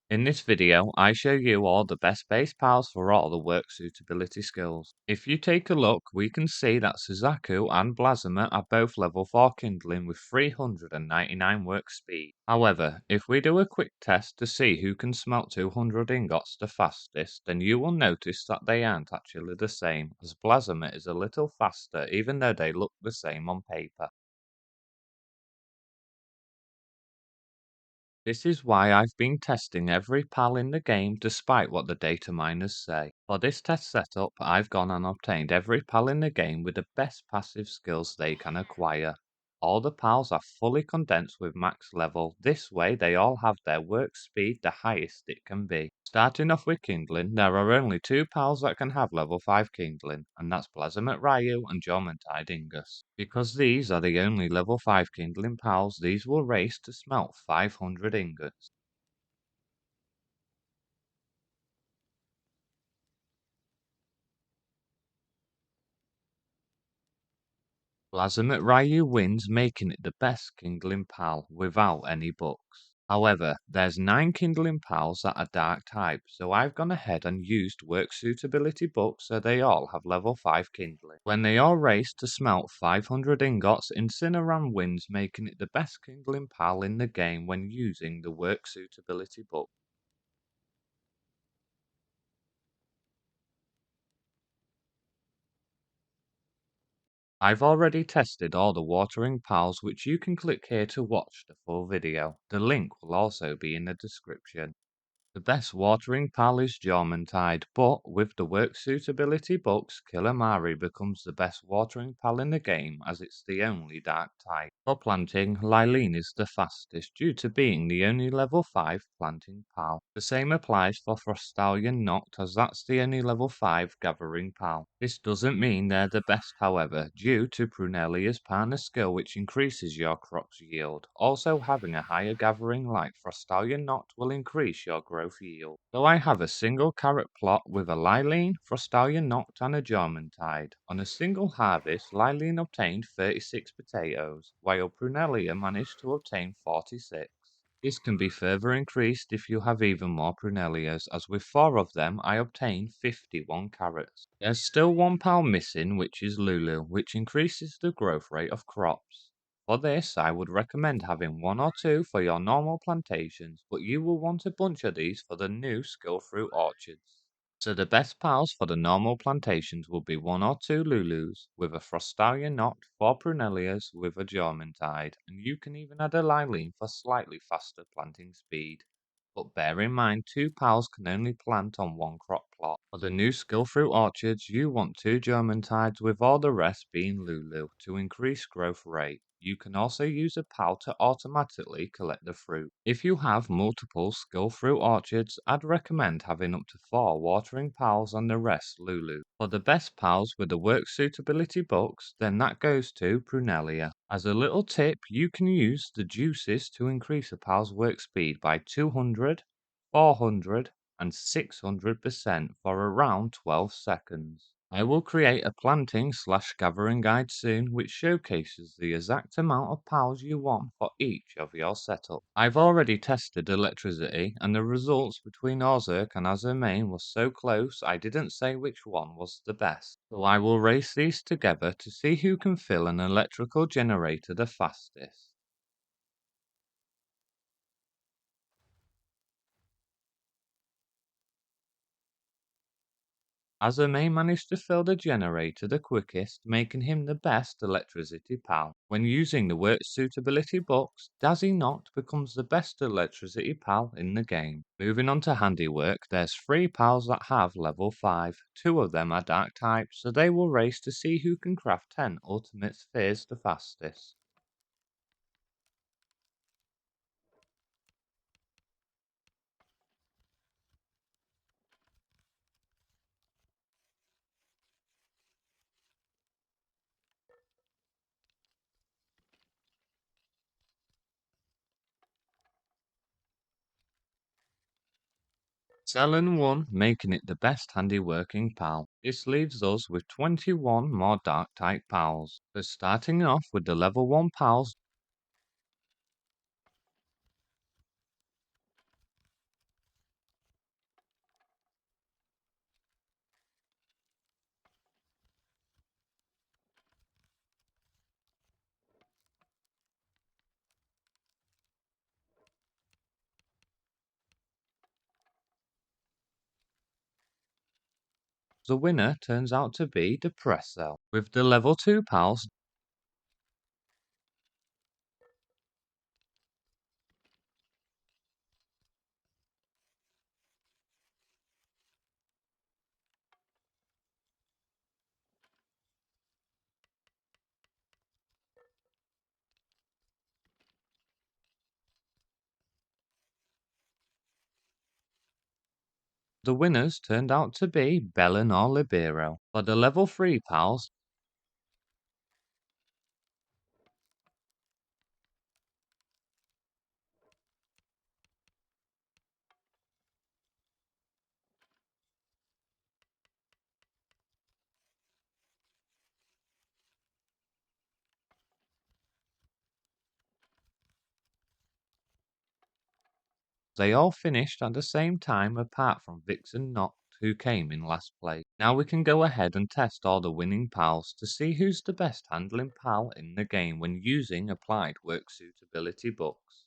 In this video, I show you all the best base pals for all the work suitability skills. If you take a look, we can see that Suzaku and Blazima are both level 4 Kindling with 399 work speed. However, if we do a quick test to see who can smelt 200 ingots the fastest, then you will notice that they aren't actually the same, as Blazima is a little faster even though they look the same on paper. This is why I've been testing every PAL in the game despite what the data miners say. For this test setup, I've gone and obtained every PAL in the game with the best passive skills they can acquire. All the PALs are fully condensed with max level, this way they all have their work speed the highest it can be. Starting off with Kindling, there are only two PALs that can have level 5 Kindling, and that's Blazimet Ryu and Jormuntide Ingus. Because these are the only level 5 Kindling PALs, these will race to smelt 500 ingots. Blazimet Ryu wins, making it the best Kindling PAL without any bucks. However, there's 9 Kindling pals that are dark type, so I've gone ahead and used work suitability books so they all have level 5 Kindling. When they all race to smelt 500 ingots, Incineram wins, making it the best Kindling pal in the game when using the work suitability book. I've already tested all the watering pals, which you can click here to watch the full video. The link will also be in the description. The best watering pal is Jormuntide, but with the work suitability books, Killamari becomes the best watering pal in the game as it's the only dark type. For planting, Lylene is the fastest due to being the only level 5 planting pal. The same applies for Frostallion Noct as that's the only level 5 gathering pal. This doesn't mean they're the best however, due to Prunellia's partner skill which increases your crop's yield. Also having a higher gathering like Frostallion Noct will increase your growth yield. So I have a single carrot plot with a Lylene, Frostallion Noct and a Jormuntide. On a single harvest, Lylene obtained 36 potatoes, while Prunellia managed to obtain 46. This can be further increased if you have even more Prunellias, as with 4 of them I obtained 51 carrots. There's still one pal missing, which is Lulu, which increases the growth rate of crops. For this, I would recommend having 1 or 2 for your normal plantations, but you will want a bunch of these for the new skill fruit orchards. So the best pals for the normal plantations will be 1 or 2 Lulus, with a Frostallion Noct, 4 Prunellias with a Jormuntide, and you can even add a Lylene for slightly faster planting speed. But bear in mind 2 pals can only plant on 1 crop plot. For the new skill fruit orchards, you want 2 Jormuntides with all the rest being Lulu to increase growth rate. You can also use a pal to automatically collect the fruit. If you have multiple skill fruit orchards, I'd recommend having up to 4 watering pals and the rest Lulu. For the best pals with the work suitability books, then that goes to Prunellia. As a little tip, you can use the juices to increase a pal's work speed by 200, 400, and 600% for around 12 seconds. I will create a planting/gathering guide soon which showcases the exact amount of pals you want for each of your setup. I've already tested electricity and the results between Ozark and Azermain was so close I didn't say which one was the best. So I will race these together to see who can fill an electrical generator the fastest. Azame managed to fill the generator the quickest, making him the best electricity pal. When using the work suitability box, Dazzy Noct becomes the best electricity pal in the game. Moving on to Handiwork, there's 3 pals that have level 5. 2 of them are dark type, so they will race to see who can craft 10 ultimate spheres the fastest. Selen won, making it the best handiworking pal. This leaves us with 21 more dark type pals. So starting off with the level 1 pals, The winner turns out to be Depresso. With the level 2 pals, the winners turned out to be Belen or Libero. For the level 3 pals, they all finished at the same time apart from Vixen Noct, who came in last place. Now we can go ahead and test all the winning pals to see who's the best handling pal in the game when using applied work suitability books.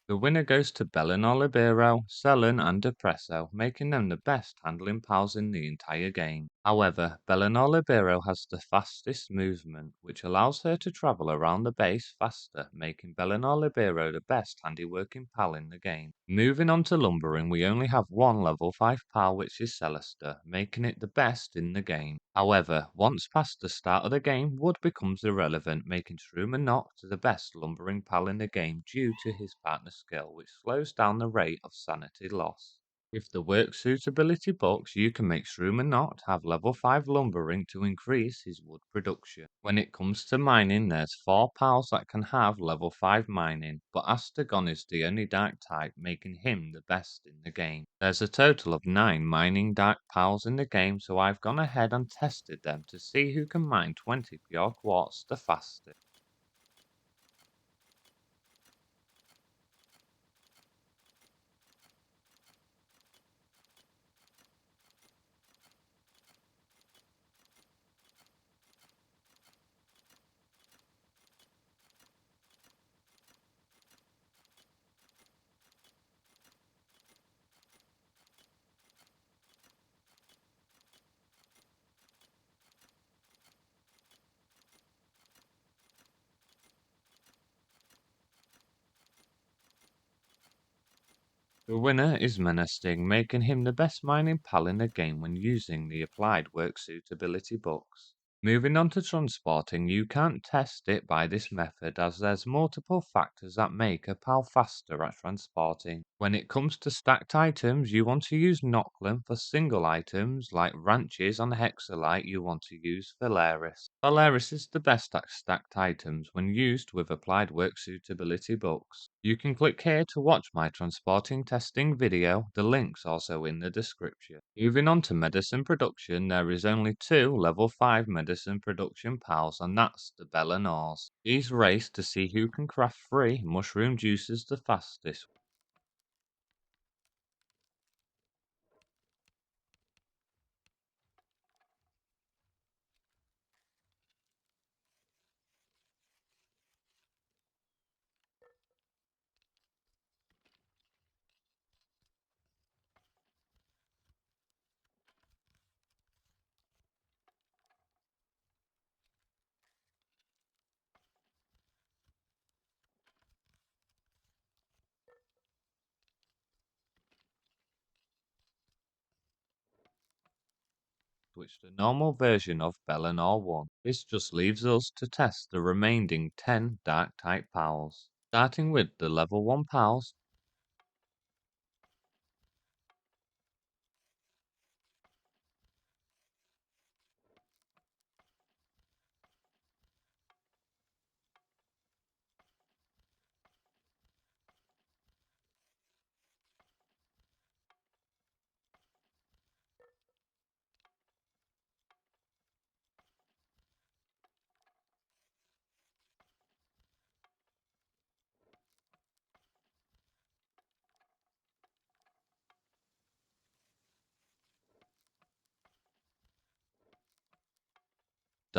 The winner goes to Bellinor Libero, Selen and Depresso, making them the best handling pals in the entire game. However, Bellinor Libero has the fastest movement, which allows her to travel around the base faster, making Bellinor Libero the best handiworking pal in the game. Moving on to lumbering, we only have one level 5 pal, which is Celester, making it the best in the game. However, once past the start of the game, wood becomes irrelevant, making Shroomer Noct the best lumbering pal in the game due to his partner skill, which slows down the rate of sanity loss. With the work suitability books, you can make Shroomer Noct have level 5 lumbering to increase his wood production. When it comes to mining, there's 4 pals that can have level 5 mining, but Astagon is the only dark type, making him the best in the game. There's a total of 9 mining dark pals in the game, so I've gone ahead and tested them to see who can mine 20 pure quartz the fastest. The winner is Menacing, making him the best mining pal in the game when using the applied work suitability books. Moving on to transporting, you can't test it by this method as there's multiple factors that make a pal faster at transporting. When it comes to stacked items, you want to use Nochlin. For single items like ranches on Hexalite, you want to use Phalaris. Phalaris is the best at stacked items when used with applied work suitability books. You can click here to watch my transporting testing video, the link's also in the description. Moving on to medicine production, there is only 2 level 5 medicine production pals, and that's the Bellanors. These race to see who can craft 3 mushroom juices the fastest. Which the normal version of Bellanor 1. This just leaves us to test the remaining 10 dark type pals. Starting with the level 1 pals,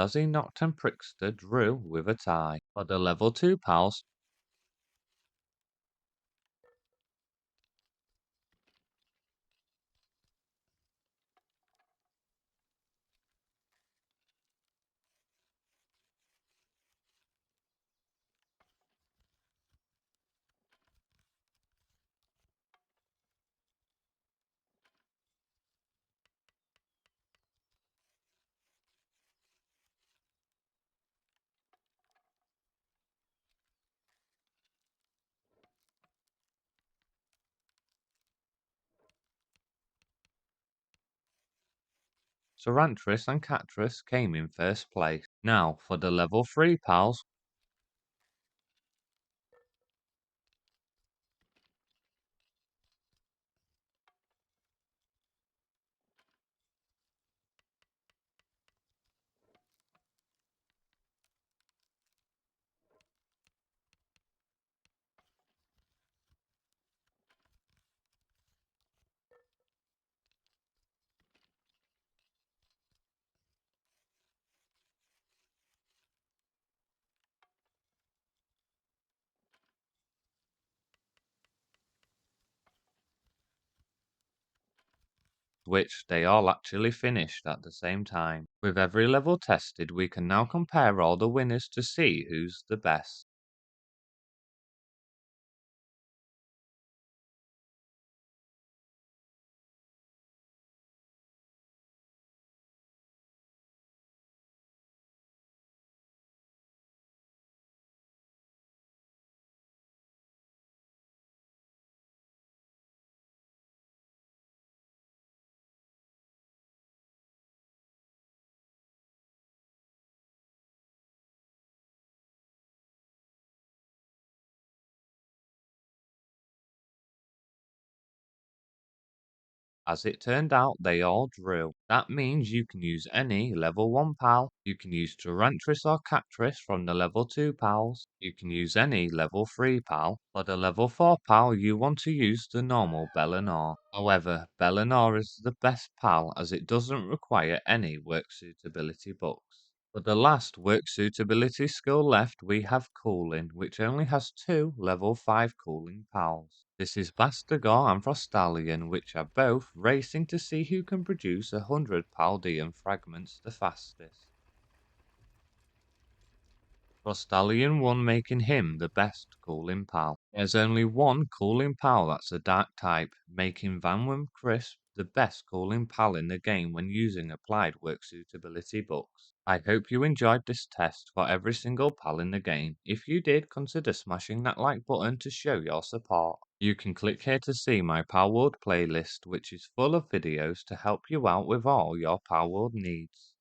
Dazzy Noct and Prickster drew with a tie. For the level 2 pals, Sarantris and Catris came in first place. Now for the level 3 pals, which they all actually finished at the same time. With every level tested, we can now compare all the winners to see who's the best. As it turned out, they all drew. That means you can use any level 1 pal, you can use Tyrantris or Catris from the level 2 pals, you can use any level 3 pal. For the level 4 pal, you want to use the normal Bellinor. However, Bellinor is the best pal as it doesn't require any work suitability books. For the last work suitability skill left, we have Cooling, which only has 2 level 5 cooling pals. This is Bastagor and Frostallion, which are both racing to see who can produce 100 Paldean fragments the fastest. Frostallion won, making him the best cooling pal. There's only one cooling pal that's a dark type, making Vanwim Crisp the best cooling pal in the game when using applied work suitability books. I hope you enjoyed this test for every single pal in the game. If you did, consider smashing that like button to show your support. You can click here to see my Palworld playlist, which is full of videos to help you out with all your Palworld needs.